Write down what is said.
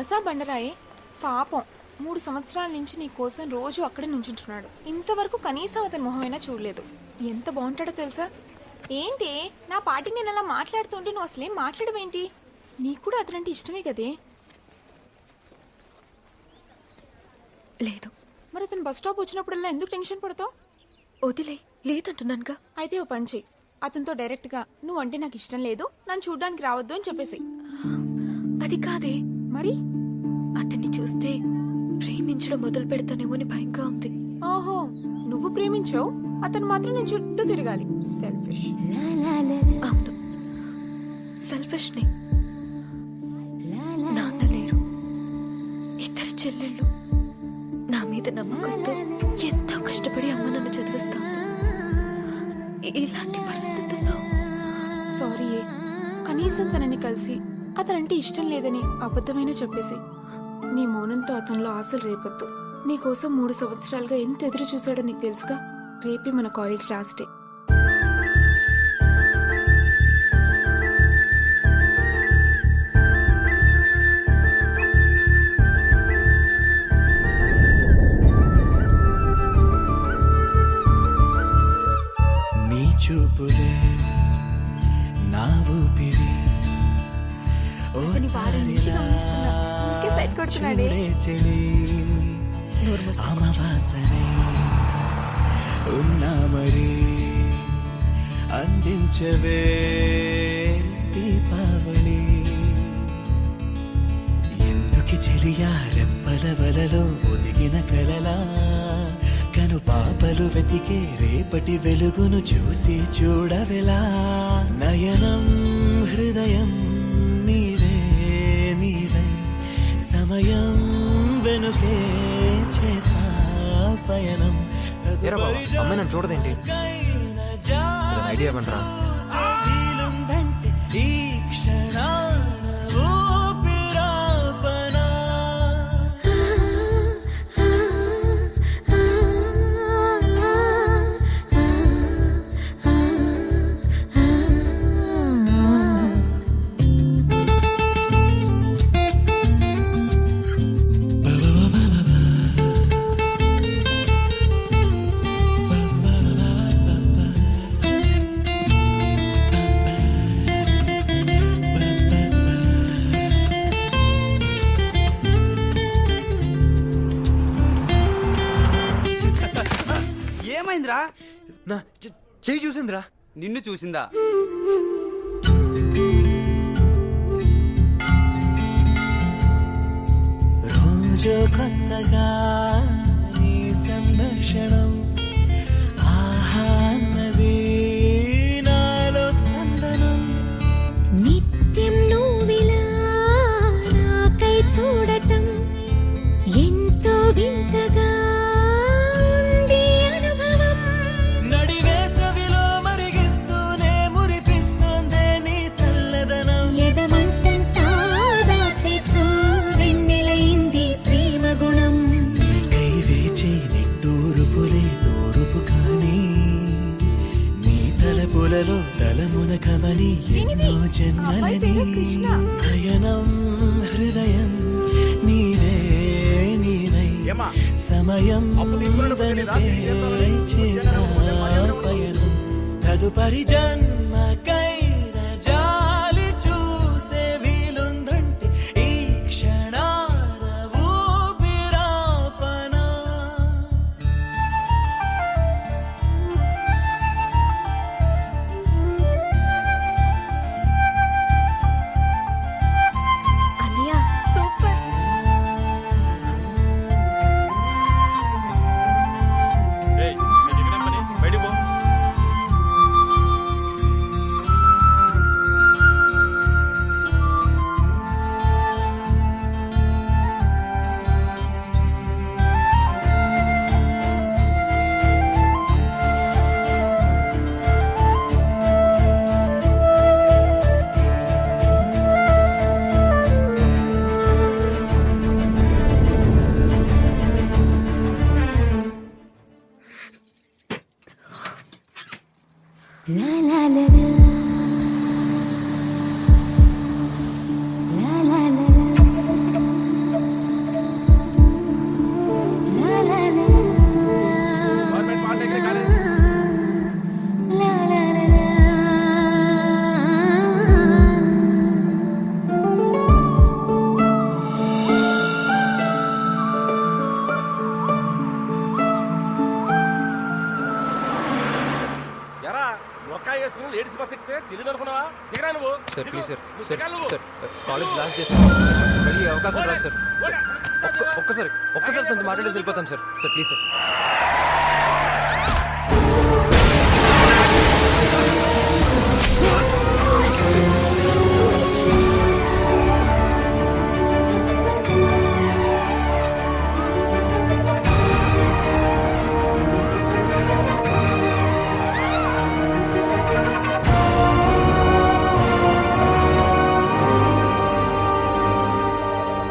బసా బండరాయే పాపం 3 సంవత్సరాల నుంచి నీ కోసం రోజు అక్కడే నుంచుంటున్నాడు. ఇంతవరకు కనీసం అతని మొహమైనా చూడలేదు. ఎంత బాగుంటాడో తెలుసా? ఏంటి నా పార్టీ నేను అలా మాట్లాడుతుంటే నువ్వు అసలేం మాట్లాడవేంటి? నీకు కూడా అతనంటే ఇష్టమే కదే. లేదు. మరి అతను బస్ స్టాప్ వచ్చినప్పుడల్లా ఎందుకు టెన్షన్ పడతావు? వదిలే, లేదంటున్నానుగా. అయితే ఓ పని చెయ్యి, అతనితో డైరెక్ట్ గా నువ్వంటే నాకు ఇష్టం లేదు, నన్ను చూడ్డానికి రావద్దు అని చెప్పేసి. అది కాదే. మరి అతన్ని చూస్తే ప్రేమించడం మొదలు పెడతానేమో అని భయంగా ఉంది. ఓహో, నువ్వు ప్రేమించావు, అతను మాత్రం నేను చుట్టూ తిరగాలి. సెల్ఫిష్. అవును, సెల్ఫిష్ ని. నాన్న లేరు, ఇద్దరు చెల్లెళ్ళు. నా మీద నమ్మకంతో ఎంతో కష్టపడి అమ్మ నన్ను చదివిస్తాను. ఇలాంటి పరిస్థితుల్లో సారీ, కనీసం తనని కలిసి అతనంటే ఇష్టం లేదని అబద్ధమైనా చెప్పేసి. నీ మౌనంతో అతనిలో ఆశలు రేపొద్దు. నీకోసం 3 సంవత్సరాలుగా ఎంత ఎదురు చూశాడో నీకు తెలుసుగా. రేపే మన కాలేజ్ లాస్ట్ డే. నీ చూపులే నా ఊపిరి, అమవాసనే ఉన్నా మరి అందించవే దీపావళి. ఎందుకి చెలియా రెప్పల వలలో ఒదిగిన కలలా, కను పాపలు వెతికే రేపటి వెలుగును చూసి చూడవెలా. నయనం హృదయం నీవే నీవే, సమయం వెనుకే చేసా పయనం. అమ్మాయి నన్ను చూడదేంటి? ఐడియా పంటరా. ఈ క్షణాన ఊపిరాపనా. ఏమైందిరా? నా చెయ్యి చూసిందిరా. నిన్ను చూసిందా? రోజు కొత్తగా నీ సందర్శనం, ఆహా అన్నది నాలో స్పందనం. నిత్యం నువ్విలా నాకై చూడటం ఎంతో వింతగా ఉంది అనుభవం. నడివేసవిలో మరిగిస్తూనే మురిపిస్తోందే నీ చల్లదనం. ఎదమంటంతా దాచేస్తూ వెన్నెలైంది ప్రేమ గుణం. నీకై వేచి నిట్టూరుపులే తూరుపు కానీ, నీ తలపులలో తలమున కవని ఎన్నో జన్మలని. నయనం హృదయం నీవే నీవై, సమయం వెనుకే చేసా పయనం. తదుపరి జన్మకైన జాలి చూసే వీలుందంటే ఈ క్షణాన ఊపిరాపనా. అన్నయ్య, సూపర్. వేసుకుని లేడీస్ బస్ ఎక్కితే తెలియదు అనుకున్నావా? దిగరా నువ్వు. సార్ ప్లీజ్ సార్ నువ్వు సార్ దిగాలి నువ్వు. సార్ కాలేజ్ లాస్ట్ చేస్తాను మళ్ళీ అవకాశం రాదు సార్. ఒక్కసారి తనతో మాట్లాడేసి వెళ్ళిపోతాను సార్. Sir please sir.